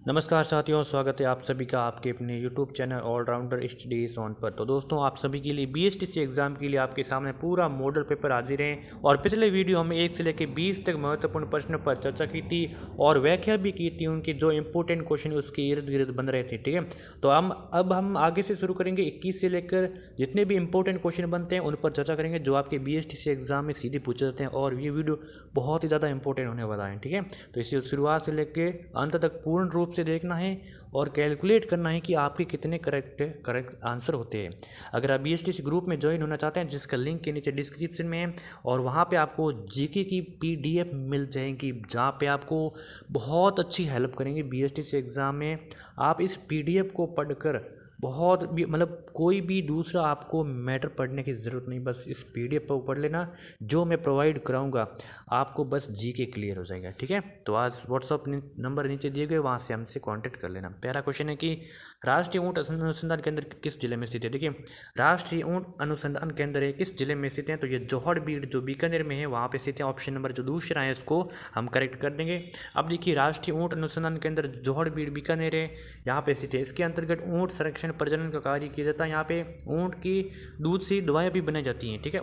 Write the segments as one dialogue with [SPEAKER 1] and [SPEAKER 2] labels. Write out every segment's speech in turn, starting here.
[SPEAKER 1] नमस्कार साथियों, स्वागत है आप सभी का आपके अपने YouTube channel allrounder studies on पर। तो दोस्तों, आप सभी के लिए BSTC एग्ज़ाम के लिए आपके सामने पूरा मॉडल पेपर हाजिर हैं। और पिछले वीडियो में 1 से लेकर 20 तक महत्वपूर्ण प्रश्नों पर चर्चा की थी और व्याख्या भी की थी उनके जो इंपॉर्टेंट क्वेश्चन उसके इर्द गिर्द बन रहे थे। ठीक है, तो अब हम आगे से शुरू करेंगे। 21 से लेकर जितने भी इंपॉर्टेंट क्वेश्चन बनते हैं उन पर चर्चा करेंगे जो आपके BSTC एग्ज़ाम में सीधे पूछे जाते हैं। और ये वीडियो बहुत ही ज़्यादा इंपॉर्टेंट होने वाला है। ठीक है, तो इसे शुरुआत से लेकर अंत तक पूर्ण रूप से देखना है और कैलकुलेट करना है कि आपके कितने करेक्ट आंसर होते हैं। अगर आप BSTC ग्रुप में ज्वाइन होना चाहते हैं, जिसका लिंक के नीचे डिस्क्रिप्शन में है, और वहाँ पे आपको जीके की PDF मिल जाएगी जहाँ पे आपको बहुत अच्छी हेल्प करेंगे BSTC एग्ज़ाम में। आप इस PDF को पढ़कर बहुत भी कोई भी दूसरा आपको मैटर पढ़ने की ज़रूरत नहीं, बस इस PDF को पढ़ लेना। जो मैं प्रोवाइड कराऊंगा आपको बस जीके क्लियर हो जाएगा। ठीक है, तो आज व्हाट्सअप नंबर नीचे दिए गए, वहाँ से हमसे कांटेक्ट कर लेना। पहला क्वेश्चन है कि राष्ट्रीय ऊँट अनुसंधान केंद्र किस जिले में स्थित है। देखिए, राष्ट्रीय ऊँट अनुसंधान केंद्र है किस जिले में स्थित है, तो ये जोहड़बीड़ जो बीकानेर में है वहाँ पे स्थित है। ऑप्शन नंबर जो दूसरा है इसको हम करेक्ट कर देंगे। अब देखिए, राष्ट्रीय ऊँट अनुसंधान केंद्र जोहड़बीड़ बीकानेर है, यहाँ पे स्थित है। इसके अंतर्गत ऊँट संरक्षण प्रजनन का कार्य किया जाता है। यहाँ पे ऊँट की दूध से दवाएं भी बनाई जाती हैं। ठीक है,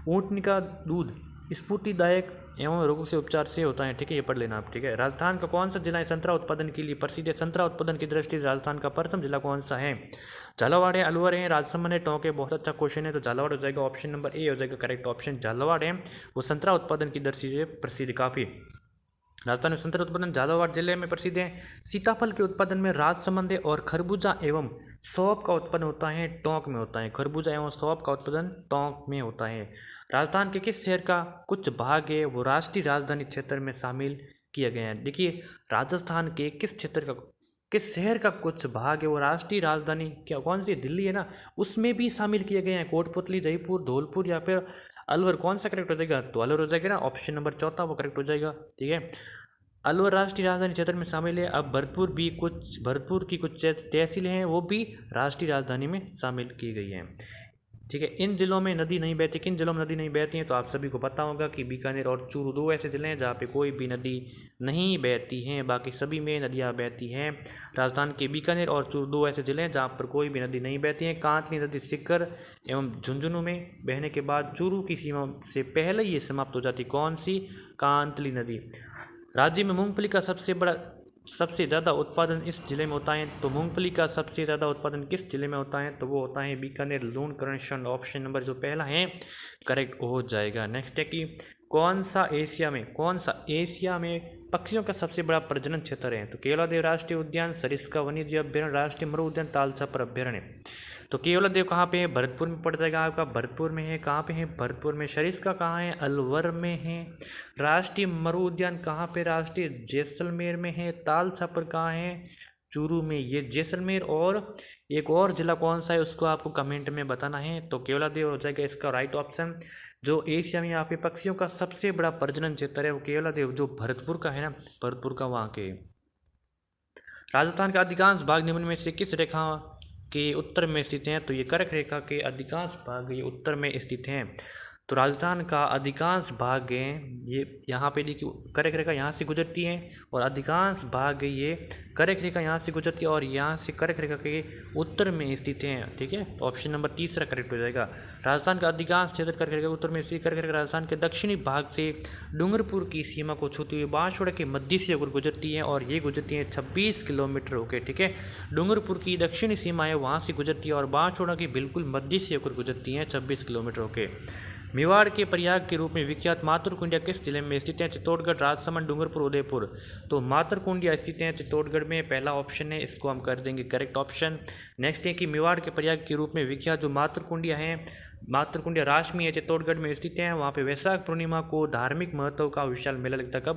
[SPEAKER 1] ऊँटनी का दूध स्फूर्तिदायक एवं रोगों से उपचार से होता है। ठीक है, ये पढ़ लेना आप। ठीक है, राजस्थान का कौन सा जिला है संतरा उत्पादन के लिए प्रसिद्ध है। संतरा उत्पादन की दृष्टि से राजस्थान का प्रथम जिला कौन सा है। झालावाड़ है, अलवर है, राजसमंद है, टोंक है। बहुत अच्छा क्वेश्चन है, तो झालावाड़ हो जाएगा। ऑप्शन नंबर ए हो जाएगा करेक्ट ऑप्शन। झालावाड़ है वो संतरा उत्पादन की दृष्टि से प्रसिद्ध काफ़ी। राजस्थान में संतरा उत्पादन झालावाड़ जिले में प्रसिद्ध है। सीताफल के उत्पादन में राजसमंद है और खरबूजा एवं सौंफ का उत्पादन होता है टोंक में होता है। खरबूजा एवं सौंफ का उत्पादन टोंक में होता है। राजस्थान के किस शहर का कुछ भाग है वो राष्ट्रीय राजधानी क्षेत्र में शामिल किया गया है। देखिए, राजस्थान के किस शहर का कुछ भाग है वो राष्ट्रीय राजधानी क्या कौन सी दिल्ली है ना, उसमें भी शामिल किए गए हैं। कोटपुतली, जयपुर, धौलपुर या फिर अलवर, कौन सा करेक्ट हो जाएगा, तो अलवर हो जाएगा ना। ऑप्शन नंबर चौथा वो करेक्ट हो जाएगा। ठीक है, अलवर राष्ट्रीय राजधानी क्षेत्र में शामिल है। अब भरतपुर की कुछ तहसीलें हैं वो भी राष्ट्रीय राजधानी में शामिल की गई हैं। ठीक है, इन जिलों में नदी नहीं बहती, किन जिलों में नदी नहीं बहती है, तो आप सभी को पता होगा कि बीकानेर और चूरू दो ऐसे जिले हैं जहाँ पे कोई भी नदी नहीं बहती हैं, बाकी सभी में नदियाँ बहती हैं। राजस्थान के बीकानेर और चूरू दो ऐसे जिले हैं जहाँ पर कोई भी नदी नहीं बहती है। कांतली नदी सीकर एवं झुंझुनू में बहने के बाद चूरू की सीमा से पहले ये समाप्त हो जाती। कौन सी, कांतली नदी। राज्य में मूंगफली का सबसे ज़्यादा उत्पादन इस जिले में होता है, तो मूंगफली का सबसे ज़्यादा उत्पादन किस जिले में होता है, तो वो होता है बीकानेर, लूणकरण। ऑप्शन नंबर जो पहला है करेक्ट हो जाएगा। नेक्स्ट है कि कौन सा एशिया में पक्षियों का सबसे बड़ा प्रजनन क्षेत्र है, तो केवलादेव राष्ट्रीय उद्यान, सरिस्का वन्यजीव अभ्यारण्य, राष्ट्रीय मरु उद्यान, तालछापर अभ्यारण्य। तो केवलादेव कहाँ पे है, भरतपुर में पड़ जाएगा आपका, भरतपुर में है। कहाँ पे है, भरतपुर में। सरिस्का कहाँ है, अलवर में है। राष्ट्रीय मरु उद्यान कहाँ पे, राष्ट्रीय जैसलमेर में है। ताल छापर कहाँ है, चूरू में, ये जैसलमेर। और एक और जिला कौन सा है उसको आपको कमेंट में बताना है, तो केवलादेव हो जाएगा इसका राइट ऑप्शन। जो एशिया में यहाँ पे पक्षियों का सबसे बड़ा प्रजनन क्षेत्र है वो केवलादेव जो भरतपुर का है ना, भरतपुर का वहाँ के। राजस्थान का अधिकांश भाग निम्न में से किस रेखा के उत्तर में स्थित हैं, तो ये कर्क रेखा के अधिकांश भाग ये उत्तर में स्थित हैं। तो राजस्थान का अधिकांश भाग है ये यहाँ पे देखिए कर्क रेखा यहाँ से गुजरती है और अधिकांश भाग ये कर्क रेखा यहाँ से गुजरती है और यहाँ से कर्क रेखा के उत्तर में स्थित हैं। ठीक है, तो ऑप्शन नंबर तीसरा करेक्ट हो जाएगा। राजस्थान का अधिकांश क्षेत्र कर्क रेखा के उत्तर में स्थित। कर्क रेखा राजस्थान के दक्षिणी भाग से डूंगरपुर की सीमा को छूती हुई बांसवाड़ा के मध्य से होकर गुजरती है और ये गुजरती है 26 किलोमीटर होकर। ठीक है, डूंगरपुर की दक्षिणी सीमा है वहाँ से गुजरती है और बांसवाड़ा की बिल्कुल मध्य से होकर गुजरती है 26 किलोमीटर होकर। मेवाड़ के प्रयाग के रूप में विख्यात मातरकुंडिया किस जिले में स्थित है, चित्तौड़गढ़, राजसमंद, डूंगरपुर, उदयपुर। तो मातरकुंडिया स्थित है चित्तौड़गढ़ में, पहला ऑप्शन है, इसको हम कर देंगे करेक्ट ऑप्शन। नेक्स्ट है कि मेवाड़ के प्रयाग के रूप में विख्यात जो मातरकुंडिया है, मातरकुंडिया राशमी है, चित्तौड़गढ़ में स्थित है। वहाँ पे वैशाख पूर्णिमा को धार्मिक महत्व का विशाल मेला लगता है।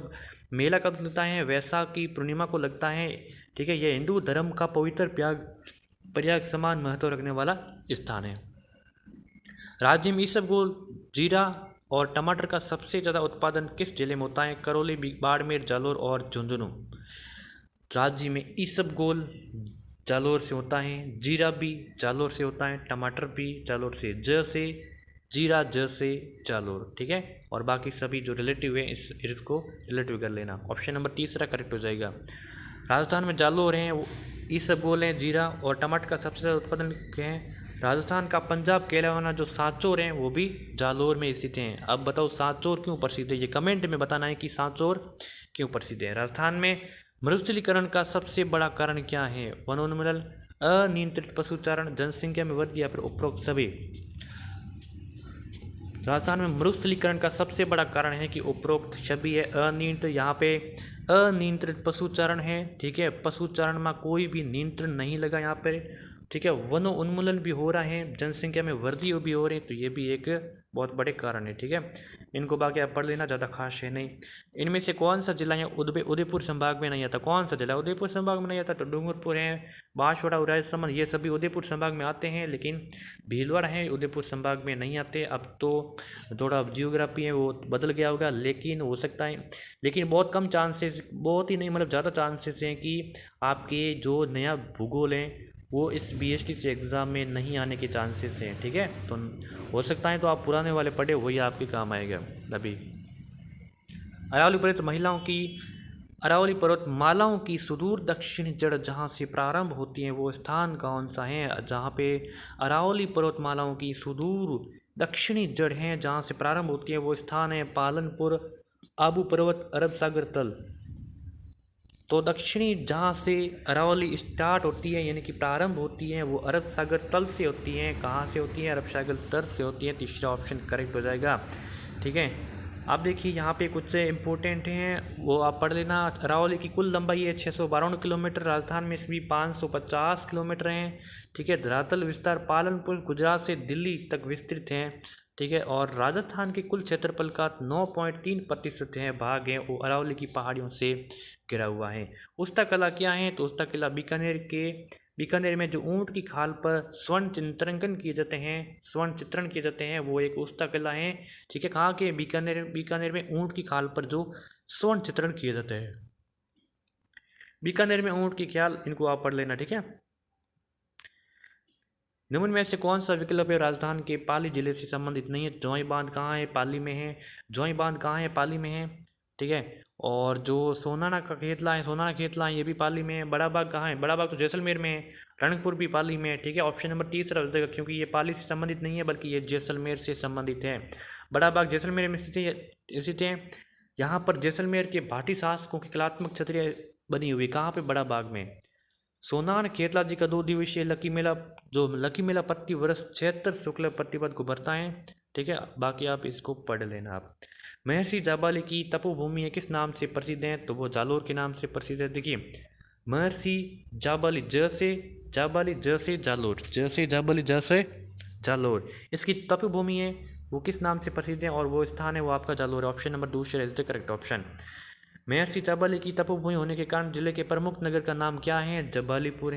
[SPEAKER 1] मेला कब लगता है, वैशाख की पूर्णिमा को लगता है। ठीक है, यह हिंदू धर्म का पवित्र प्रयाग समान महत्व रखने वाला स्थान है। राज्य में इसबगोल, जीरा और टमाटर का सबसे ज़्यादा उत्पादन किस जिले में होता है, करौली, बाड़मेर, जालोर और झुंझुनू। राज्य में इसबगोल जालोर से होता है, जीरा भी जालोर से होता है, टमाटर भी जालोर से, जीरा, जालोर। ठीक है, और बाकी सभी जो रिलेटिव है इसको रिलेटिव कर लेना। ऑप्शन नंबर तीसरा करेक्ट हो जाएगा। राजस्थान में जालोर हैं, इसबगोल हैं, जीरा और टमाटर का सबसे ज़्यादा उत्पादन है। राजस्थान का पंजाब के अलावा जो सांचौर हैं वो भी जालोर में स्थित हैं। अब बताओ सांचौर क्यों प्रसिद्ध है, ये कमेंट में बताना है कि सांचौर क्यों प्रसिद्ध है। राजस्थान में मरुस्थलीकरण का सबसे बड़ा कारण क्या है? वनोन्मूलन, अनियंत्रित पशुचारण, जनसंख्या में वृद्धि या फिर उपरोक्त सभी। राजस्थान में मरुस्थलीकरण का सबसे बड़ा कारण है कि उपरोक्त सभी है। अनियंत्रित, यहाँ पे अनियंत्रित पशुचारण है, ठीक है, पशुचारण में कोई भी नियंत्रण नहीं लगा यहाँ पे, ठीक है। वनो उन्मूलन भी हो रहा है, जनसंख्या में वृद्धि भी हो रही है, तो ये भी एक बहुत बड़े कारण है, ठीक है। इनको बाकी आप पढ़ लेना, ज़्यादा खास है नहीं। इनमें से कौन सा जिला है उदयपुर संभाग में नहीं आता? कौन सा जिला उदयपुर संभाग में नहीं आता? तो डूंगरपुर है, बांसवाड़ा, राजसमंद, ये सभी उदयपुर संभाग में आते हैं, लेकिन भीलवाड़ा है उदयपुर संभाग में नहीं आते। अब तो थोड़ा जियोग्राफी है वो बदल गया होगा, लेकिन हो सकता है, लेकिन बहुत कम चांसेस, बहुत ही नहीं मतलब ज़्यादा चांसेस हैं कि आपके जो नया भूगोल है वो इस BSTC एग्ज़ाम में नहीं आने के चांसेस हैं, ठीक है। तो हो सकता है तो आप पुराने वाले पढ़े, वही आपके काम आएगा। अभी अरावली पर्वतमालाओं की सुदूर दक्षिणी जड़ जहाँ से प्रारंभ होती है वो स्थान कौन सा है? जहाँ पे अरावली पर्वतमालाओं की सुदूर दक्षिणी जड़ है जहाँ से प्रारंभ होती है वो स्थान है पालनपुर, आबू पर्वत, अरब सागर तल। तो दक्षिणी जहाँ से अरावली स्टार्ट होती है यानी कि प्रारंभ होती है वो अरब सागर तल से होती है। कहाँ से होती है? अरब सागर तल से होती है। तीसरा ऑप्शन करेक्ट हो जाएगा, ठीक है। अब देखिए यहाँ पे कुछ इंपॉर्टेंट हैं वो आप पढ़ लेना। अरावली की कुल लंबाई है 652 किलोमीटर, राजस्थान में इसमें 550 किलोमीटर हैं, ठीक है। धरातल विस्तार पालनपुर गुजरात से दिल्ली तक विस्तृत है, ठीक है। और राजस्थान के कुल क्षेत्रफल का 9.3% है भाग है वो अरावली की पहाड़ियों से घिरा हुआ है। उस्ता कला क्या है? तो उस्ता कला बीकानेर में जो ऊंट की खाल पर स्वर्ण चित्रांकन किए जाते हैं वो एक उस्ता कला है, ठीक है। कहाँ के? बीकानेर में ऊंट की खाल पर जो स्वर्ण चित्रण किए जाते हैं, बीकानेर में ऊंट की खाल, इनको आप पढ़ लेना, ठीक है। निम्न में से कौन सा विकल्प है राजस्थान के पाली जिले से संबंधित नहीं है? जोई बांध कहाँ है? पाली में है। जोई बांध कहाँ है? पाली में है, ठीक है। और जो सोनाना खेतला है ये भी पाली में है। बड़ा बाग कहाँ है? बड़ा बाग तो जैसलमेर में है। रणकपुर भी पाली में है, ठीक है। ऑप्शन नंबर 30 हो जाएगा क्योंकि ये पाली से संबंधित नहीं है बल्कि ये जैसलमेर से संबंधित है। बड़ा बाग जैसलमेर में स्थित है। यहाँ पर जैसलमेर के भाटी शासकों की कलात्मक छतरियाँ बनी हुई। कहाँ पे? बड़ा बाग में। सोनान खेतला जी का 2 दिवसीय लकी मेला प्रति वर्ष 76 शुक्ल प्रतिपद को भरता है, ठीक है। बाकी आप इसको पढ़ लेना। आप महर्षि जाबाली की तपोभूमि किस नाम से प्रसिद्ध है? तो वो जालोर के नाम से प्रसिद्ध है। देखिए महर्षि जाबाली, जैसे जालोर, इसकी तपोभूमि है वो किस नाम से प्रसिद्ध है और वो स्थान है वो आपका जालोर है। Option number 2 is the correct option. महर्षि जाबाली की तपोभूमि होने के कारण जिले के प्रमुख नगर का नाम क्या है? जाबालीपुर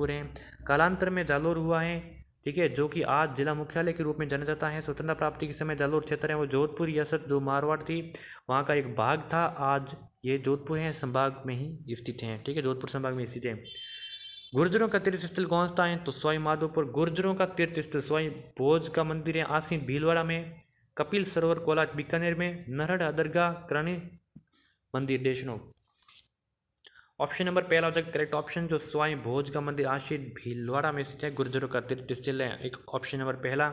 [SPEAKER 1] है। कालांतर में जालोर हुआ है, ठीक है, जो कि आज जिला मुख्यालय के रूप में जाना जाता है। स्वतंत्रता प्राप्ति के समय जालोर क्षेत्र है वो जोधपुर रियासत जो मारवाड़ थी वहाँ का एक भाग था। आज ये जोधपुर है संभाग में ही स्थित है, ठीक है, जोधपुर संभाग में स्थित है। गुर्जरों का तीर्थ स्थल कौन सा है? तो सवाई माधोपुर। गुर्जरों का तीर्थ स्थल सवाई भोज का मंदिर है आसीन भीलवाड़ा में। कपिल सरोवर कोलाज बीकानेर में। नरहड़ दरगाह करणी मंदिर देशनों। ऑप्शन नंबर पहला हो जाएगा करेक्ट ऑप्शन, जो स्वाई भोज का मंदिर आशीष भीलवाड़ा में स्थित है, गुर्जरों का तीर्थ स्थल है। एक ऑप्शन नंबर पहला,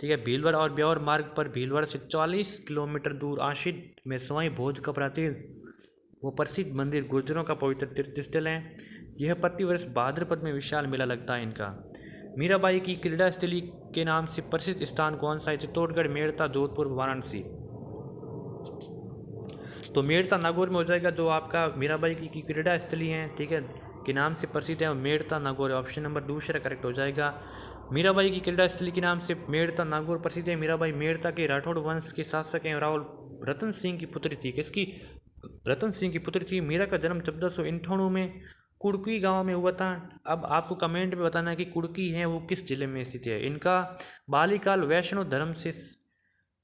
[SPEAKER 1] ठीक है। भीलवाड़ा और ब्यौर मार्ग पर भीलवाड़ा से 40 किलोमीटर दूर आशीष में स्वाई भोज का वो प्रसिद्ध मंदिर गुर्जरों का पवित्र तीर्थ स्थल है। यह प्रतिवर्ष भाद्रपद में विशाल मेला लगता है इनका। मीराबाई की क्रीड़ा स्थली के नाम से प्रसिद्ध स्थान कौन सा है? चित्तौड़गढ़, मेड़ता, जोधपुर, वाराणसी। तो मेड़ता नागौर में हो जाएगा, जो आपका मीराबाई की क्रीड़ा स्थली है, ठीक है, के नाम से प्रसिद्ध है Merta Nagaur. Option number 2 correct हो जाएगा। मीराबाई की क्रीड़ा स्थली के नाम से मेड़ता नागौर प्रसिद्ध है। मीराबाई मेड़ता के राठौड़ वंश के शासक हैं। राहुल रतन सिंह की पुत्री थी। किसकी? रतन सिंह की पुत्री थी। मीरा का जन्म 1498 में कुड़की गांव में हुआ था। अब आपको कमेंट में बताना है कि कुड़की है वो किस जिले में स्थित है। इनका बाल्यकाल वैष्णव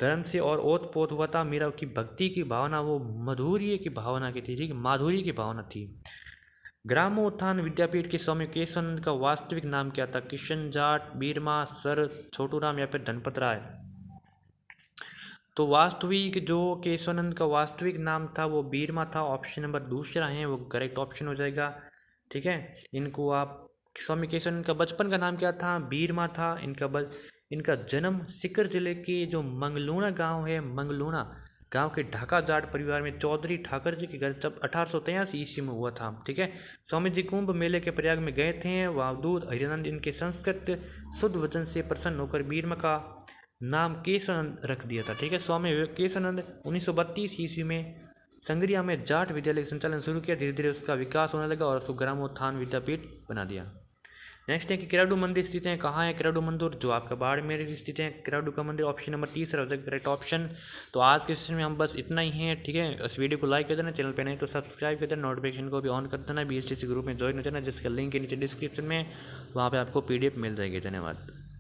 [SPEAKER 1] धर्म से और ओत पोत हुआ था। मीरा की भक्ति की भावना वो माधुर्य की भावना की थी, ठीक, माधुर्य की भावना थी। ग्रामोत्थान विद्यापीठ के स्वामी केशवानंद का वास्तविक नाम क्या था? किशन जाट, बीरमा, सर, छोटूराम या फिर धनपत राय। तो वास्तविक जो केशवानंद का वास्तविक नाम था वो बीरमा था। ऑप्शन नंबर दूसरा है वो करेक्ट ऑप्शन हो जाएगा। ठीक है, इनको आप स्वामी केशवानंद का बचपन का नाम क्या था? बीरमा था। इनका जन्म सीकर जिले के जो मंगलूना गांव है, मंगलूना गांव के ढाका जाट परिवार में चौधरी ठाकर जी के घर जब 1883 ईस्वी में हुआ था। ठीक है, स्वामी जी कुंभ मेले के प्रयाग में गए थे। वावदूद हरिनंद इनके संस्कृत शुद्ध वचन से प्रसन्न होकर बीरमा का नाम केशवानंद रख दिया था। ठीक है, स्वामी केशवानंद 1932 ईस्वी में संगरिया में जाट विद्यालय का संचालन शुरू किया। धीरे धीरे उसका विकास होने लगा और उसको ग्रामोत्थान विद्यापीठ बना दिया। नेक्स्ट है कि किराडू मंदिर स्थित है। कहाँ है किराडू मंदिर? जो आपका बाड़मेर में स्थित है किराडू का मंदिर। ऑप्शन नंबर तीसरा हो जाएगा करेक्ट ऑप्शन। तो आज के सेशन में हम बस इतना ही है। ठीक है, इस वीडियो को लाइक कर देना, चैनल पे नहीं तो सब्सक्राइब कर देना, नोटिफिकेशन को भी ऑन कर देना, BSTC ग्रुप में ज्वाइन हो जाना जिसका लिंक है नीचे डिस्क्रिप्शन में, वहाँ पे आपको PDF मिल जाएगी। धन्यवाद।